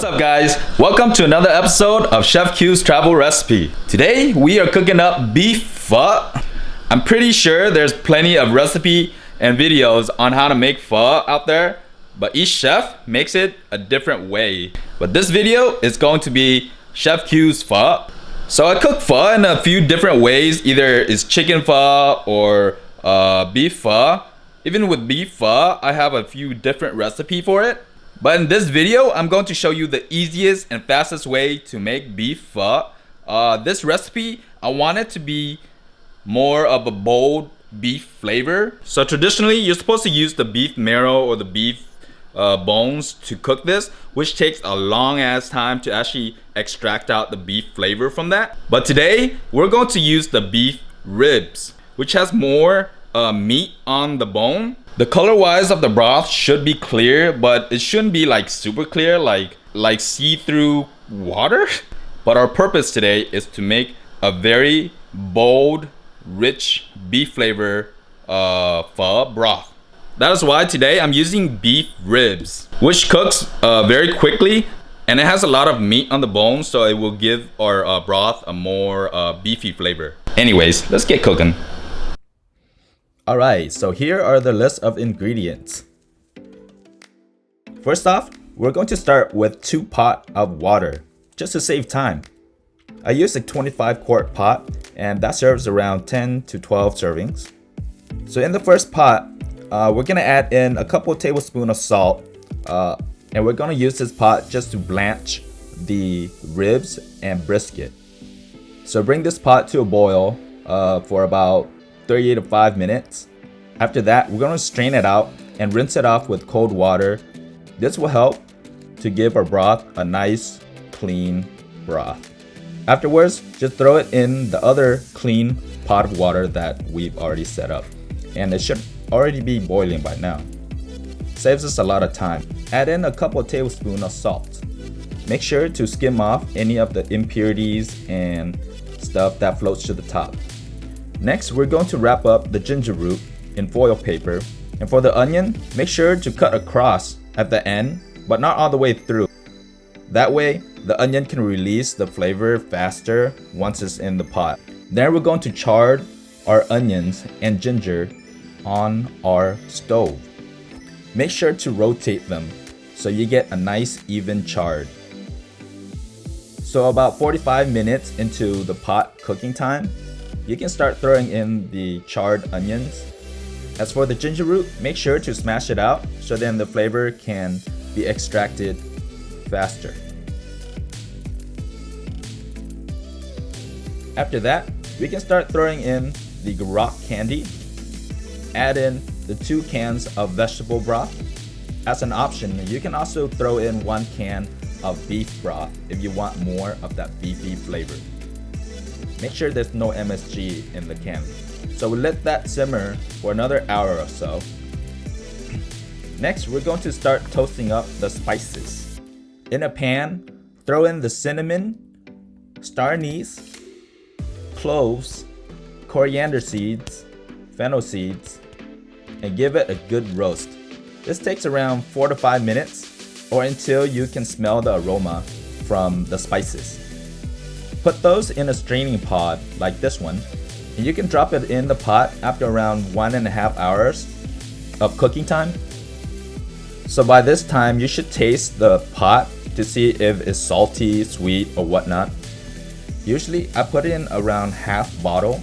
What's up guys? Welcome to another episode of Chef Q's Travel Recipe. Today we are cooking up beef pho. I'm pretty sure there's plenty of recipe and videos on how to make pho out there, but each chef makes it a different way. But this video is going to be Chef Q's pho. So I cook pho in a few different ways. Either it's chicken pho or beef pho. Even with beef pho, I have a few different recipes for it. But in this video, I'm going to show you the easiest and fastest way to make beef pho. This recipe, I want it to be more of a bold beef flavor. So traditionally, you're supposed to use the beef marrow or the beef bones to cook this, which takes a long ass time to actually extract out the beef flavor from that. But today, we're going to use the beef ribs, which has more meat on the bone. The color wise of the broth should be clear, but it shouldn't be like super clear, like see-through water. But our purpose today is to make a very bold, rich beef flavor pho broth. That is why today I'm using beef ribs, which cooks very quickly, and it has a lot of meat on the bone, so it will give our broth a more beefy flavor. Anyways, let's get cooking. Alright, so here are the list of ingredients. First off, we're going to start with 2 pots of water, just to save time. I use a 25 quart pot, and that serves around 10 to 12 servings. So in the first pot, we're going to add in a couple tablespoons of salt, and we're going to use this pot just to blanch the ribs and brisket. So bring this pot to a boil for about 30 to 5 minutes. After that, we're going to strain it out and rinse it off with cold water. This will help to give our broth a nice, clean broth. Afterwards, just throw it in the other clean pot of water that we've already set up. And it should already be boiling by now. Saves us a lot of time. Add in a couple of tablespoons of salt. Make sure to skim off any of the impurities and stuff that floats to the top. Next, we're going to wrap up the ginger root in foil paper. And for the onion, make sure to cut across at the end, but not all the way through. That way, the onion can release the flavor faster once it's in the pot. Then we're going to char our onions and ginger on our stove. Make sure to rotate them so you get a nice even chard. So about 45 minutes into the pot cooking time, you can start throwing in the charred onions. As for the ginger root, make sure to smash it out so then the flavor can be extracted faster. After that, we can start throwing in the rock candy. Add in the 2 cans of vegetable broth. As an option, you can also throw in 1 can of beef broth if you want more of that beefy flavor. Make sure there's no MSG in the can. So we let that simmer for another hour or so. Next, we're going to start toasting up the spices. In a pan, throw in the cinnamon, star anise, cloves, coriander seeds, fennel seeds, and give it a good roast. This takes around 4 to 5 minutes or until you can smell the aroma from the spices. Put those in a straining pot like this one, and you can drop it in the pot after around 1.5 hours of cooking time. So by this time, you should taste the pot to see if it's salty, sweet, or whatnot. Usually, I put in around half bottle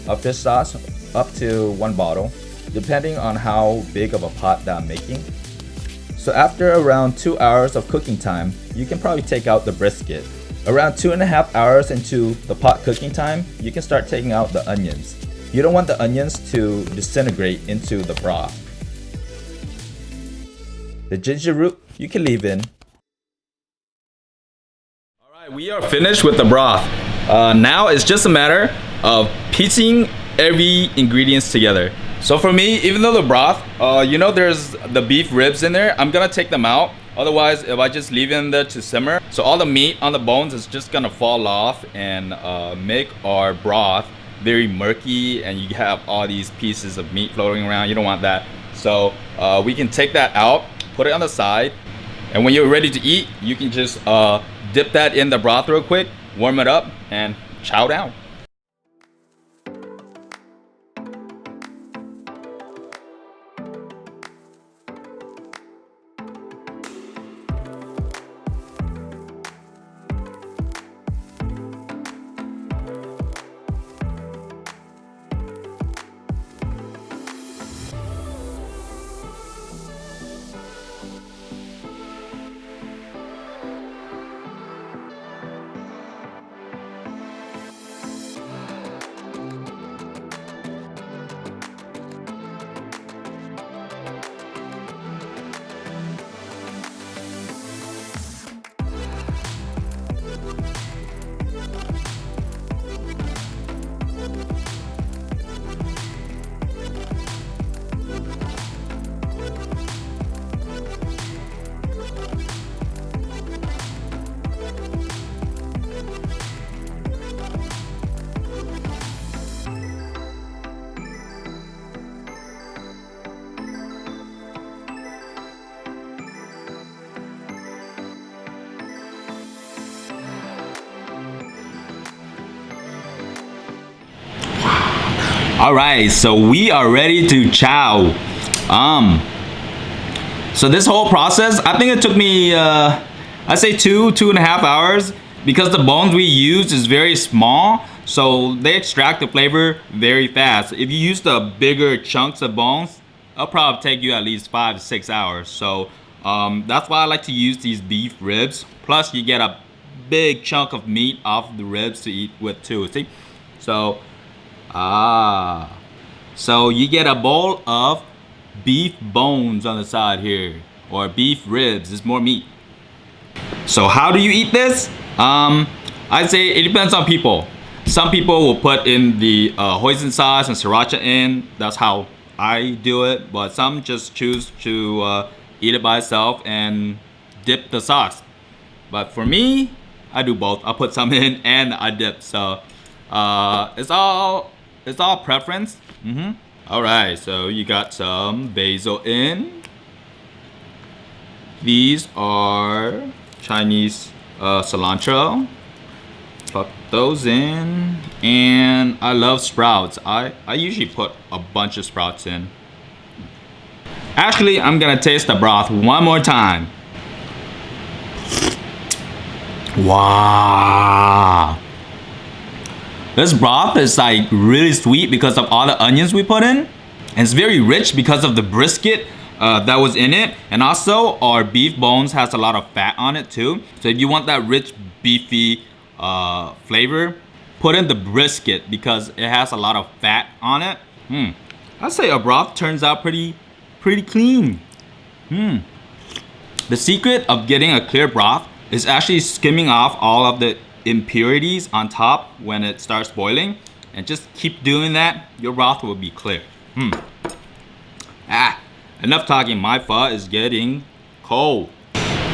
of fish sauce up to 1 bottle, depending on how big of a pot that I'm making. So after around 2 hours of cooking time, you can probably take out the brisket. Around 2.5 hours into the pot cooking time, you can start taking out the onions. You don't want the onions to disintegrate into the broth. The ginger root, you can leave in. Alright, we are finished with the broth. Now it's just a matter of piecing every ingredients together. So for me, even though the broth, there's the beef ribs in there, I'm gonna take them out. Otherwise, if I just leave it in there to simmer, so all the meat on the bones is just gonna fall off and make our broth very murky, and you have all these pieces of meat floating around. You don't want that. So we can take that out, put it on the side, And when you're ready to eat, you can just dip that in the broth real quick, warm it up, and chow down. All right, so we are ready to chow. So this whole process, I think it took me, I'd say 2.5 hours, because the bones we use is very small, so they extract the flavor very fast. If you use the bigger chunks of bones, it'll probably take you at least 5 to 6 hours. So that's why I like to use these beef ribs. Plus, you get a big chunk of meat off the ribs to eat with too. See, so. So you get a bowl of beef bones on the side here, or beef ribs. It's more meat. So how do you eat this? I'd say it depends on people. Some people will put in the hoisin sauce and sriracha in. That's how I do it. But some just choose to eat it by itself and dip the sauce. But for me, I do both. I put some in and I dip. So it's all preference. All right, so you got some basil in. These are Chinese cilantro. Pluck those in. And I love sprouts. I usually put a bunch of sprouts in. Actually, I'm gonna taste the broth one more time. Wow. This broth is like really sweet because of all the onions we put in. And it's very rich because of the brisket that was in it. And also our beef bones has a lot of fat on it too. So if you want that rich beefy flavor, put in the brisket because it has a lot of fat on it. I'd say our broth turns out pretty clean. The secret of getting a clear broth is actually skimming off all of the impurities on top when it starts boiling, and just keep doing that. Your broth will be clear. Enough talking. My pho is getting cold.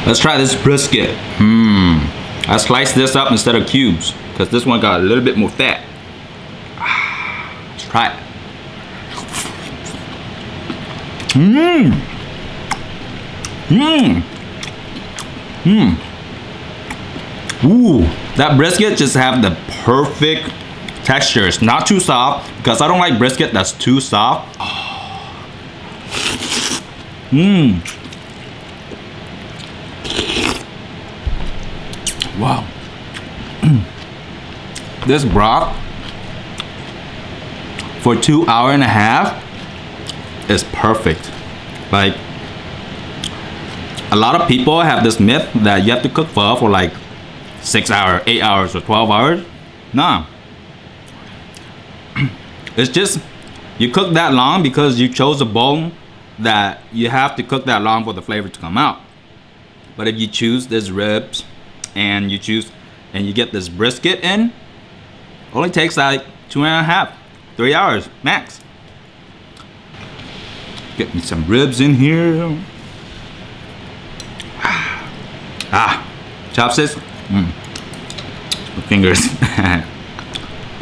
Let's try this brisket. I sliced this up instead of cubes because this one got a little bit more fat. Let's try it. Ooh, that brisket just have the perfect texture. It's not too soft because I don't like brisket that's too soft. Wow. This broth for 2.5 hours is perfect. Like, a lot of people have this myth that you have to cook pho for like 6 hours, 8 hours, or 12 hours. Nah. It's just, you cook that long because you chose a bone that you have to cook that long for the flavor to come out. But if you choose this ribs and you get this brisket in, only takes like 2.5, 3 hours max. Get me some ribs in here. Chopsticks. With fingers.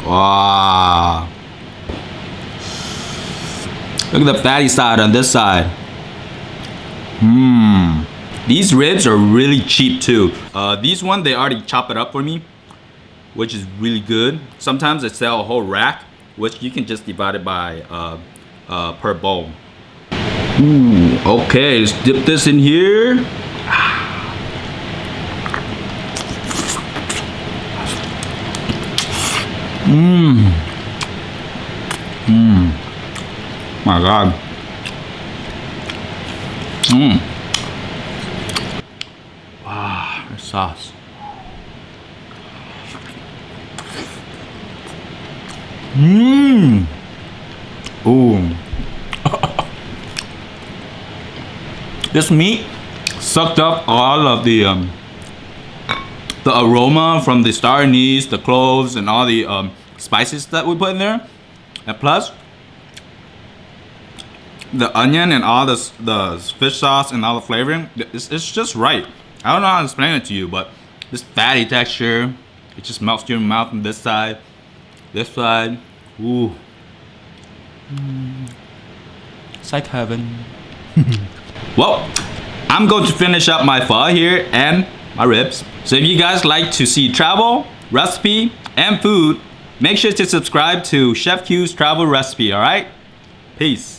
Wow. Look at the fatty side on this side. These ribs are really cheap too. These one, they already chop it up for me, which is really good. Sometimes they sell a whole rack, which you can just divide it by per bowl. Ooh, okay, let's dip this in here. My God. Wow, the sauce. Ooh. This meat sucked up all of the aroma from the star anise, the cloves, and all the spices that we put in there. And plus, the onion and all the fish sauce and all the flavoring, it's just right. I don't know how to explain it to you, but this fatty texture, it just melts your mouth on this side, ooh. It's like heaven. Well, I'm going to finish up my pho here and my ribs. So if you guys like to see travel, recipe, and food, make sure to subscribe to Chef Q's travel recipe, alright? Peace.